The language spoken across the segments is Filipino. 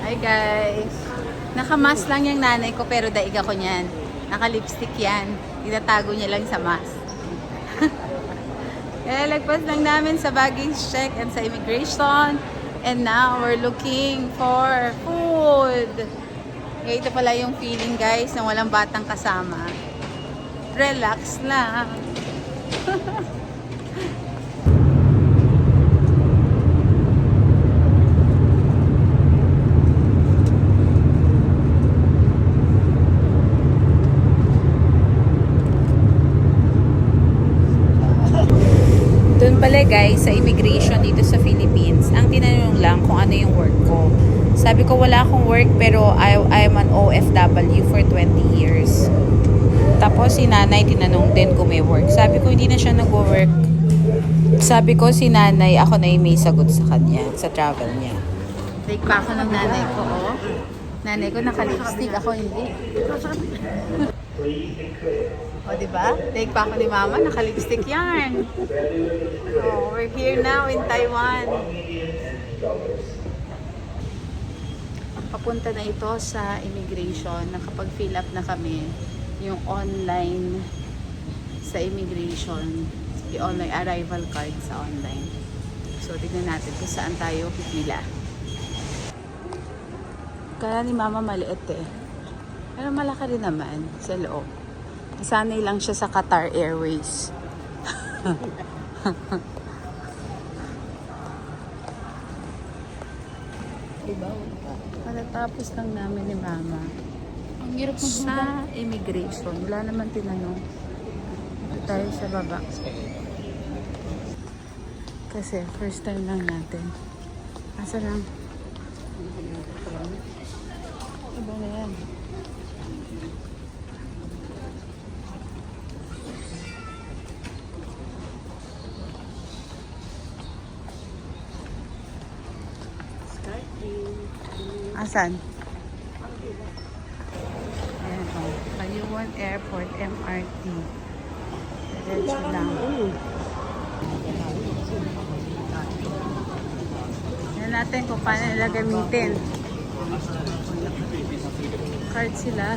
Hi guys! Nakamask lang yung nanay ko pero daig ako niyan. Naka-lipstick yan. Itatago niya lang sa mask. Kaya lagpas lang namin sa baggage check and sa immigration. And now we're looking for food. Kaya ito pala yung feeling guys na walang batang kasama. Relax lang. Doon pala guys, sa immigration dito sa Philippines, ang tinanong lang kung ano yung work ko. Sabi ko wala akong work pero I'm an OFW for 20 years. Tapos si nanay tinanong din kung may work. Sabi ko hindi na siya nag-work. Sabi ko si nanay, ako na yung may sagot sa kanya, sa travel niya. Take pa ako ng nanay ko, oh. Nanay ko naka-lipstick, ako hindi. O, diba? Take pa ako ni mama, naka-lipstick yarn. Oh, we're here now in Taiwan. Papunta na ito sa immigration. Nakapag-fill up na kami yung online sa immigration. Yung online arrival card sa online. So, tignan natin kung saan tayo pipila. Kaya ni mama maliit eh. Pero malaki rin naman sa loob. Sanay lang siya sa Qatar Airways. Patatapos lang namin ni mama. Ang hirap Sa immigration. Wala naman tinanong. Dito tayo sa baba. Kasi first time lang natin. Asa lang? Iba na yan. Asan? Ayan o. Payuan Airport, MRT. Diretso lang. Ayan natin kung paano nila gamitin. Card sila.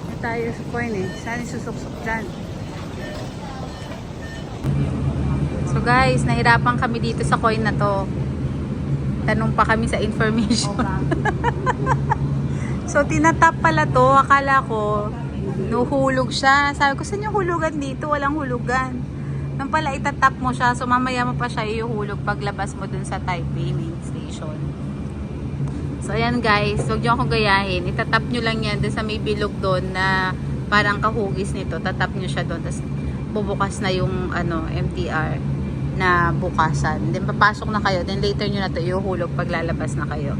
May tayo sa coin eh. Saan isusuksok dyan? So guys, nahirapan kami dito sa coin na to. Tanong pa kami sa information. So, tinatap pala to. Akala ko, nuhulog siya. Sabi ko, saan yung hulugan dito? Walang hulugan. Nung pala, itatap mo siya. So, mamaya mo pa siya iuhulog paglabas mo dun sa Taipei main station. So, ayan guys. Huwag nyo akong gayahin. Itatap nyo lang yan dun sa may bilog doon na parang kahugis nito. Tatap nyo siya doon. Tapos, bubukas na yung MTR na bukasan. Then papasok na kayo. Then later nyo na to iuhulog pag lalabas na kayo.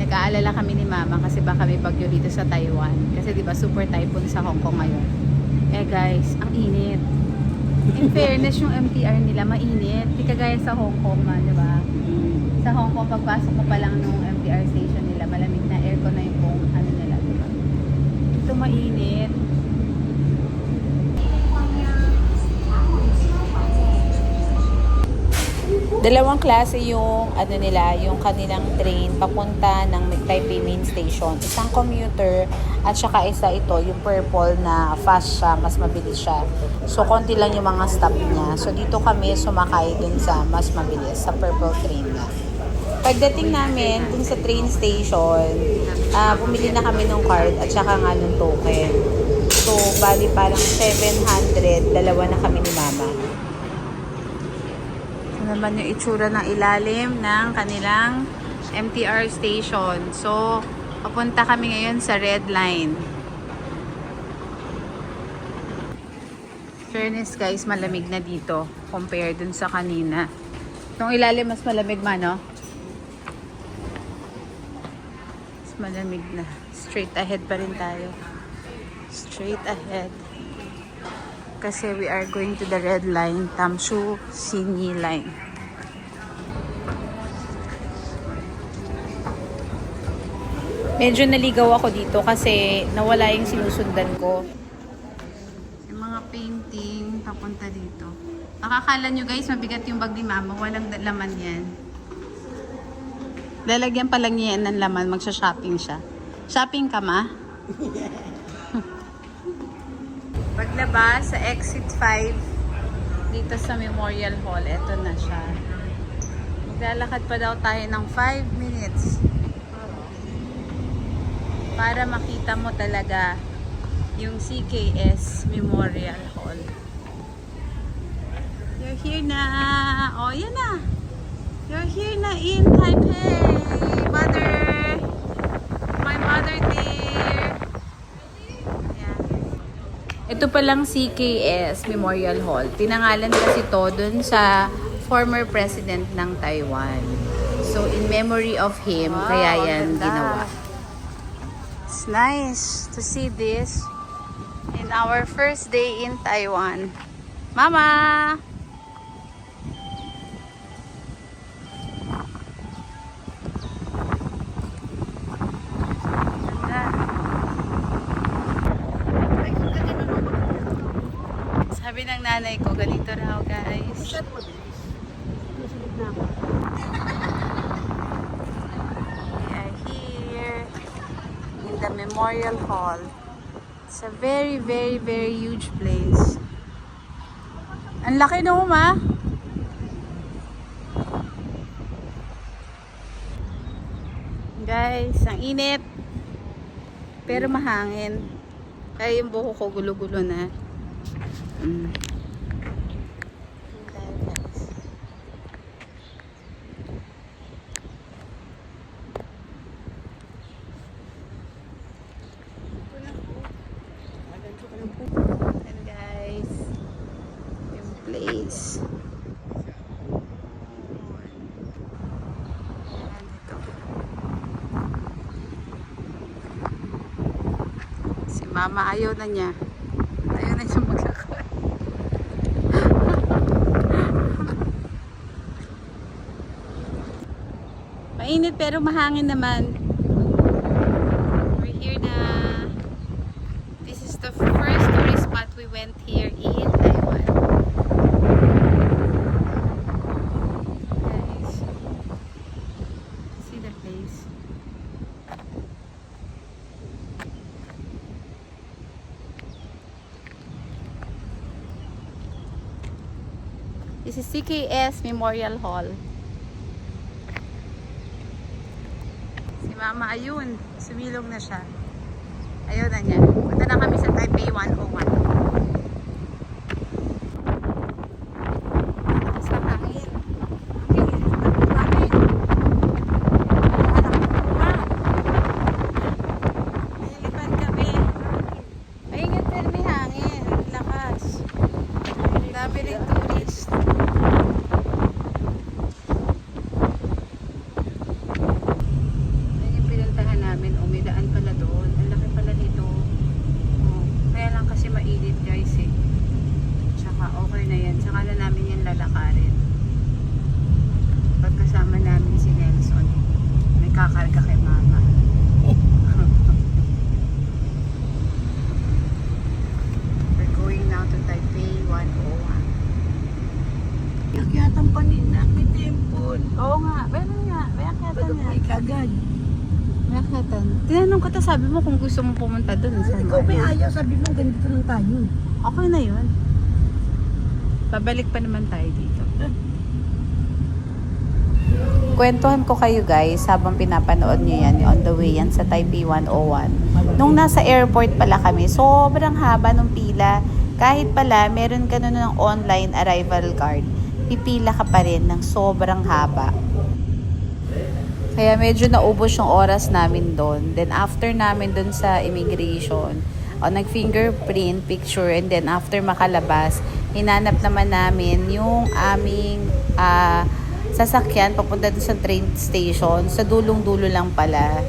Nag-aalala kami ni mama kasi baka may bagyo dito sa Taiwan. Kasi diba super typhoon sa Hong Kong ngayon. Eh guys, ang init. In fairness yung MTR nila mainit. Di kagaya sa Hong Kong man, diba? Sa Hong Kong pagpasok mo pa lang nung MTR station nila, malamig na aircon na yung buong nila, diba? Ito mainit. Dalawang klase yung yung kanilang train papunta ng Taipei main station. Isang commuter at saka isa ito, yung purple na fast siya, mas mabilis siya. So konti lang yung mga stop niya. So dito kami sumakay dun sa mas mabilis, sa purple train na. Pagdating namin dun sa train station, bumili na kami ng card at saka nga ng token. So bali parang 700, dalawa na kami ni mama. Naman yung itsura ng ilalim ng kanilang MTR station. So, papunta kami ngayon sa Red Line. Fairness guys, malamig na dito compare dun sa kanina. Itong ilalim mas malamig man, no? Mas malamig na. Straight ahead pa rin tayo. Straight ahead. Kasi we are going to the Red Line, Tamshu Sinyi Line. Medyo naligaw ako dito kasi nawala yung sinusundan ko. Yung mga painting papunta dito. Nakakala nyo guys, mabigat yung bag ni mama. Walang laman yan. Lalagyan pa lang niya yan ng laman, magsha-shopping siya. Shopping ka, ma? Paglabas sa exit 5 dito sa Memorial Hall, eto na siya. Maglalakad pa daw tayo ng 5 minutes para makita mo talaga yung CKS Memorial Hall. You're here na. Oh, yan na. You're here na in Taipei. Mother. My mother dear. Ayan. Ito palang CKS Memorial Hall. Tinangalan kasi to dun sa former president ng Taiwan. So, in memory of him, kaya yan ginawa. It's nice to see this in our first day in Taiwan. Mama! Sabi ng nanay ko, ganito raw guys. We are here in the Memorial Hall. It's a very, very, very huge place. Ang laki no, ma? Guys, ang init. Pero mahangin. Kaya yung buhok ko gulo-gulo na. And guys, yung place. Ayan, ito. Si mama ayaw na niya. Ayaw na siya maglakad. Mainit pero mahangin naman. We're here na. This is the first tourist spot we went here in Taiwan. Guys, see the place. This is CKS Memorial Hall. Si Mama ayun, sumilong na siya. Ayun na niya. Punta na kami sa Taipei 101. Lakas ng hangin. Nalilipad kami. Maingat pero may hangin. Lakas. Dami rin tourist. Umidaan pala doon. Ang laki pala dito. Oh, kaya lang kasi mainit guys eh. Tsaka okay na yan. Tsaka na namin yan lalakarin. Pagkasama namin si Nelson, may kakarga kay mama. We're going now to Taipei 101. Akyatan pa ni may temple. Oo nga. Meron nga. May akyatan nga. May kagad. May akyatan. Tinanong ko ta, sabi mo kung gusto mo pumunta doon. Ikaw may ayaw, sabi mo ganito lang tayo. Okay na yun. Babalik pa naman tayo dito. Kwentuhan ko kayo guys habang pinapanood nyo yan, on the way yan sa Taipei 101. Nung nasa airport pala kami, sobrang haba ng pila. Kahit pala meron ka nun ng online arrival card, pipila ka pa rin ng sobrang haba. Kaya medyo naubos yung oras namin doon. Then after namin doon sa immigration, nag-fingerprint picture, and then after makalabas, hinanap naman namin yung aming sasakyan papunta doon sa train station. Sa dulong-dulo lang pala.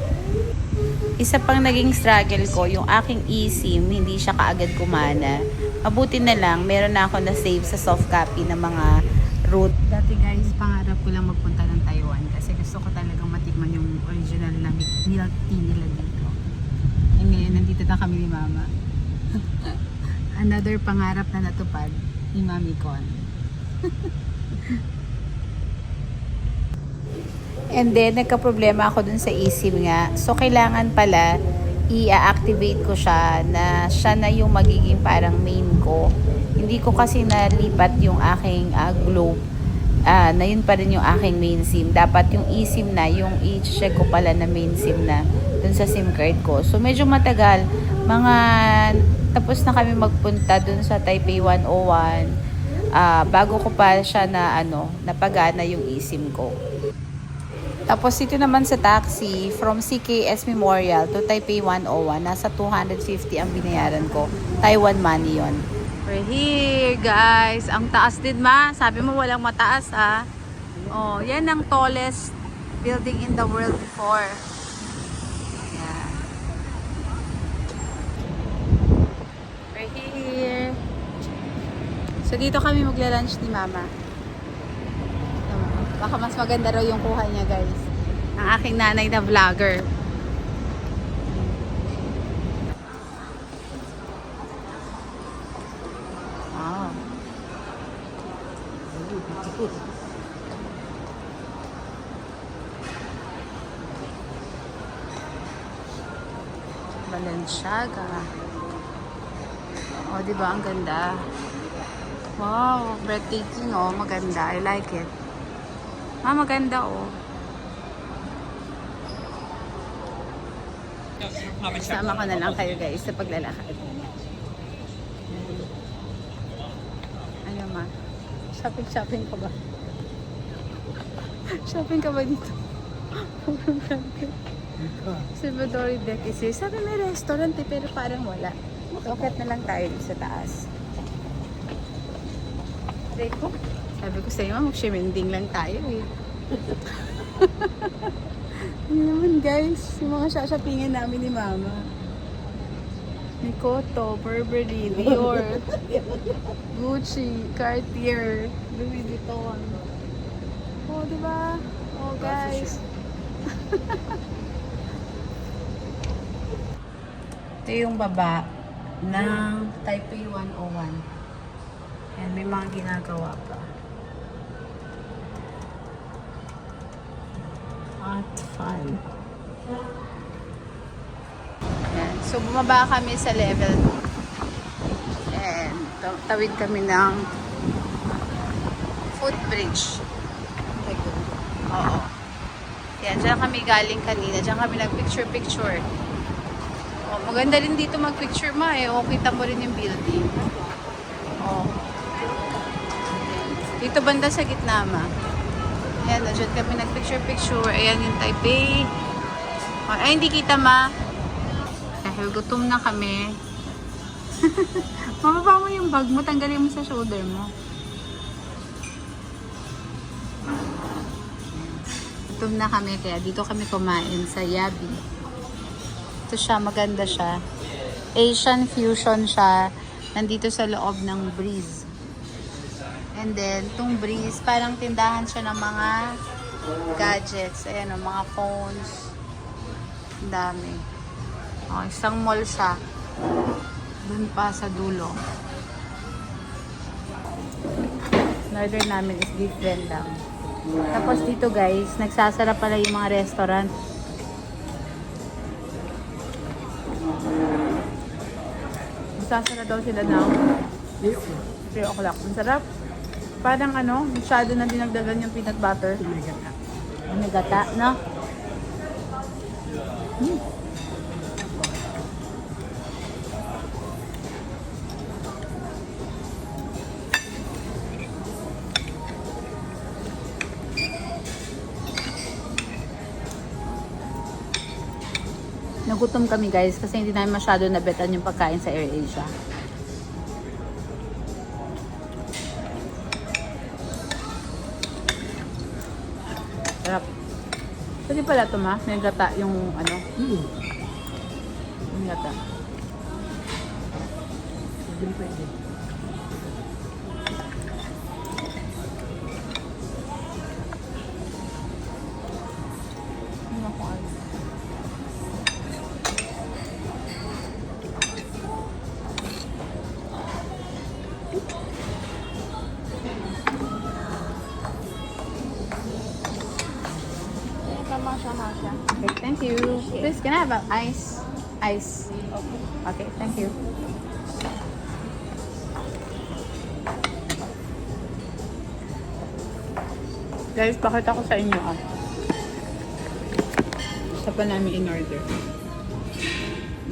Isa pang naging struggle ko, yung aking eSIM, hindi siya kaagad kumana. Mabuti na lang, meron na ako na save sa soft copy ng mga route. Dati guys, pangarap ko lang magpunta ng Taiwan kasi gusto ko talagang matikman yung original na milk tea nila dito. And ngayon, nandito na kami ni Mama. Another pangarap na natupad ni Mami Con. And then, nagka-problema ako dun sa eSIM nga. So, kailangan pala i-activate ko siya na yung magiging parang main ko. Hindi ko kasi nalipat yung aking Globe. Na yun pa rin yung aking main SIM. Dapat yung eSIM na, yung i-check ko pala na main SIM na dun sa SIM card ko. So, medyo matagal. Tapos na kami magpunta dun sa Taipei 101. Bago ko pa siya napagana yung eSIM ko. Tapos dito naman sa taxi, from CKS Memorial to Taipei 101, nasa 250 ang binayaran ko. Taiwan money yon. We're here, guys. Ang taas din, ma. Sabi mo walang mataas, ha? Oh, yan ang tallest building in the world before. Yeah. We're here. So, dito kami magla-lunch ni mama. Baka mas maganda raw yung kuha niya, guys. Ang aking nanay na vlogger. Wow. Balenciaga. Oh, di ba? Ang ganda. Wow, breathtaking, oh. Maganda. I like it. Maganda, oh. Sama ko na lang kayo, guys, sa paglalakad. Ano, ma? Shopping ka ba? Shopping ka ba dito? Salvador Deck is here. Sabi may restaurant pero parang wala. Ukat na lang tayo sa taas. Sabi ko sa iyo, mag-shemending lang tayo eh. Yun naman, guys, yung mga shoppingan namin ni mama. Mikoto, Burberry, Dior, Gucci, Cartier, Louis Vuitton. Oh, diba? Oh, guys. Ito yung baba ng Taipei 101. And may mga ginagawa pa. At fun. Ayan. So, bumaba kami sa level 2. And tawid kami ng footbridge. Oo. Yan, dyan kami galing kanina. Dyan kami nag-picture-picture. Oh, maganda rin dito mag-picture, ma. O, kita mo rin yung building. Oh. Dito banda sa gitna, ma. Ayan, dyan kami nag-picture-picture. Ayan yung Taipei. Ay, hindi kita, ma. Dahil gutom na kami. Mababa mo yung bag mo. Tanggalin mo sa shoulder mo. Gutom na kami. Kaya dito kami kumain sa Yabi. Ito siya. Maganda siya. Asian fusion siya. Nandito sa loob ng Breeze. And then, itong Breeze, parang tindahan siya ng mga gadgets. Ayan o, mga phones. Ang dami. O, isang mall siya. Doon pa sa dulo. Order namin is different lang. Tapos dito, guys, nagsasara pala yung mga restaurant. Magsasara daw sila ng 3 o'clock. Ang sarap. Parang masyado na dinagdagan yung peanut butter. May gata, no? Nagutom kami, guys, kasi hindi namin masyado nabetan yung pagkain sa AirAsia. Sarap. Pwede pala ito, ma. May gata yung May gata. Pwede. Tama siya. Okay, thank you. Please, can I have ice? Ice. Okay, thank you. Guys, pakita ko sa inyo Isa pa namin in order.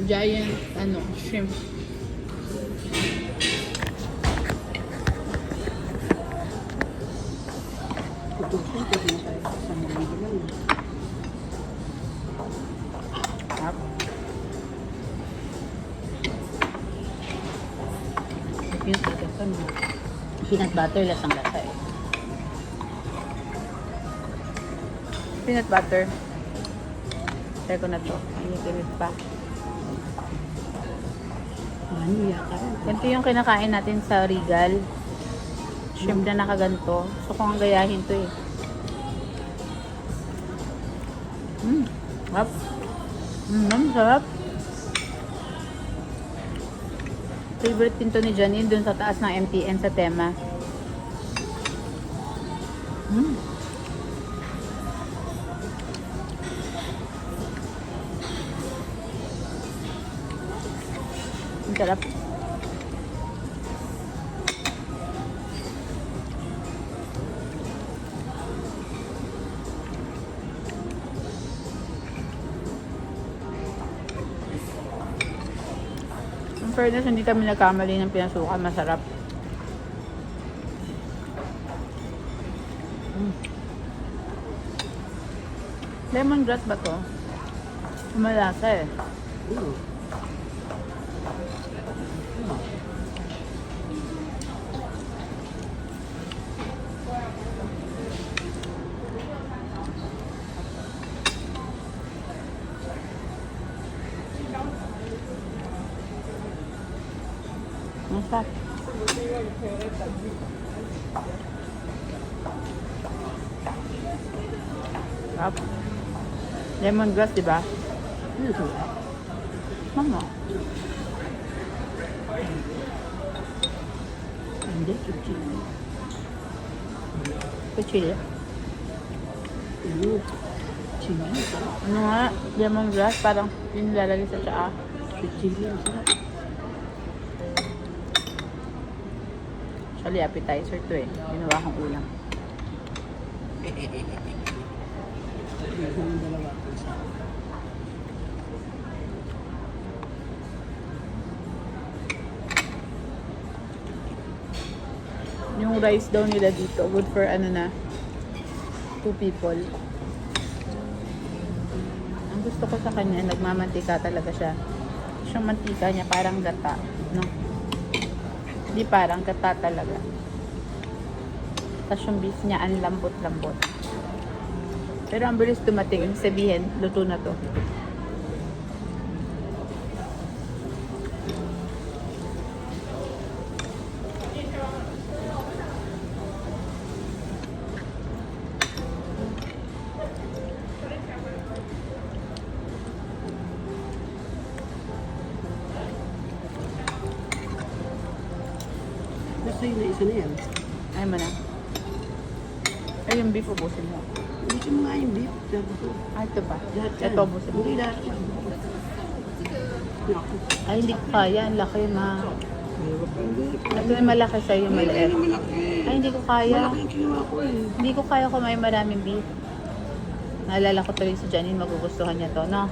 Giant, shrimp. Peanut butter, lasang lasa eh. Peanut butter. Try ko na to. Init pa. Ganito yung kinakain natin sa Regal. Shrimp na nakaganto. So kung ang gayahin to eh. Sarap. Sarap. Favorite din to ni Janine dun sa taas ng MTN sa Tema. Ang sarap. In fairness, hindi kami nagkamali ng pinasukan. Masarap. Lemongrass ba to? Malasa eh. Masarap. Sarap. Lemongrass, di ba? Mama. Hindi, chili. Kuchili. Chili, sarap. Ano nga? Lemongrass, parang yung nilalagay sa tsaa. Chili, sarap. Actually, appetizer to eh. Ginawa kong ulam. Yung rice daw nila dito, good for 2 people. Ang gusto ko sa kanya, nagmamantika talaga siya. Yung mantika niya parang gata, no? Hindi parang gata talaga. Tapos yung beef niya, ang lambot-lambot. Pero ang bilis dumating, ibig sabihin, luto na to. Basta yun na isa na yan. Ay mo na. Ay, yung beef ubusin mo. Gusto mo nga yung beef. Ah, ito ba? Lahat yan. Ito ubusin mo. Hindi lahat yan. Naku. Ay, hindi ko kaya. Ang laki, ma. Hindi. Ito yung malaki sa'yo, yung maliit. Ay, hindi ko kaya. Malaki yung kinuha ko eh. Hindi ko kaya kumain maraming beef. Naalala ko tuloy si Janine, magugustuhan niya to, no?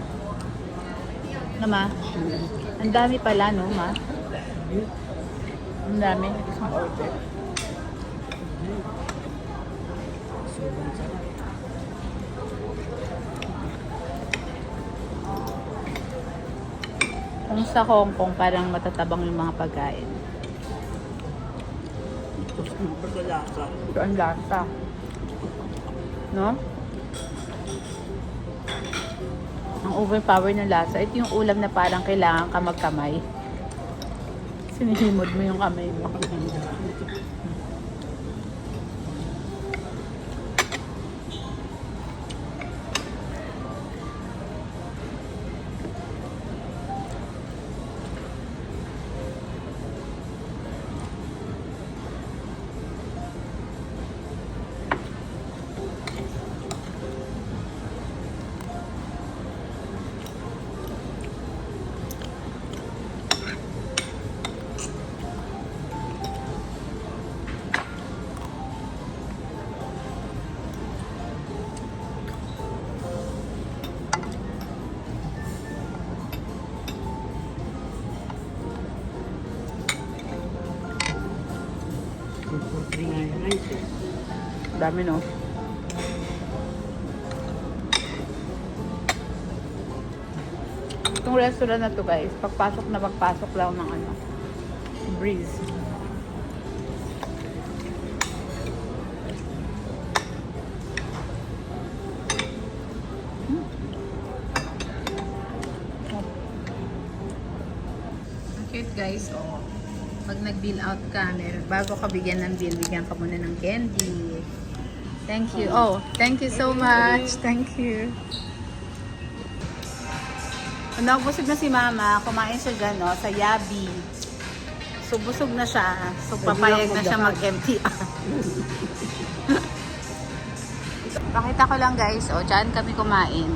No, ma? Ang dami pala, no, ma? Ang dami. Isang order. Sobrang sarap. Kung sa Hong Kong, parang matatabang yung mga pagkain. Tapos ang pagkalasa. Pero ang lasa. No? Ang overpower ng lasa. Ito yung ulam na parang kailangan ka magkamay. Sinihimod mo yung kamay mo. Dami, no? Itong restaurant na to, guys, pagpasok lang ng ano, breeze. Ang cute, guys, oh. Pag nag-bill out ka, bago ka bigyan ng bill, bigyan ka muna ng candy. Thank you. Oh, thank you so much. Thank you. Nagbusog na si Mama, kumain siya dyan, no, sa Yabi. So, busog na siya. So, papayag na siya mag-MTR. Pakita ko lang, guys. O, dyan kami kumain.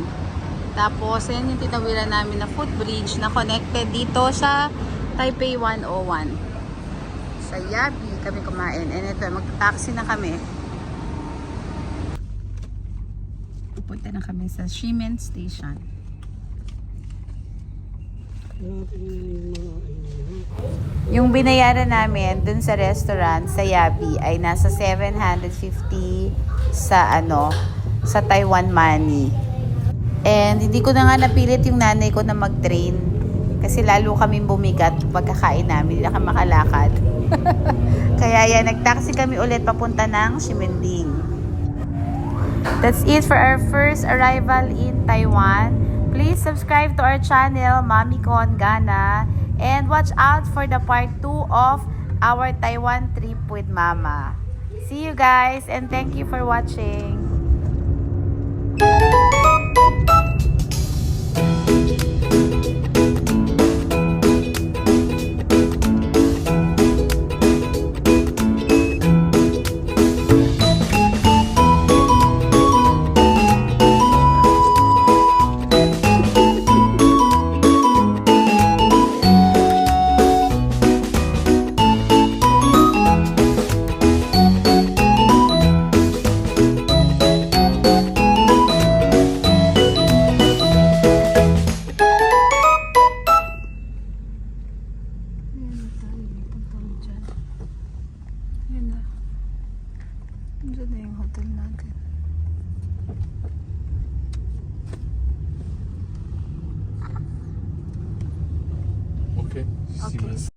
Tapos, yan yung tinawiran namin na footbridge na connected dito sa Taipei 101. Sa Yabi kami kumain. And ito, mag-taxi na kami. Pupunta na kami sa Shimen Station. Yung binayaran namin dun sa restaurant sa Yabi ay nasa 750 sa sa Taiwan money. And hindi ko na nga napilit yung nanay ko na mag-train kasi lalo kaming bumigat pagkakain namin, hindi na kami makalakad. Kaya yan, nag-taxi kami ulit papunta ng Ximending. That's it for our first arrival in Taiwan. Please subscribe to our channel, Mami Con Gana, and watch out for the part 2 of our Taiwan trip with Mama. See you guys, and thank you for watching. Diyan na yung hotel natin. Okay. Okay,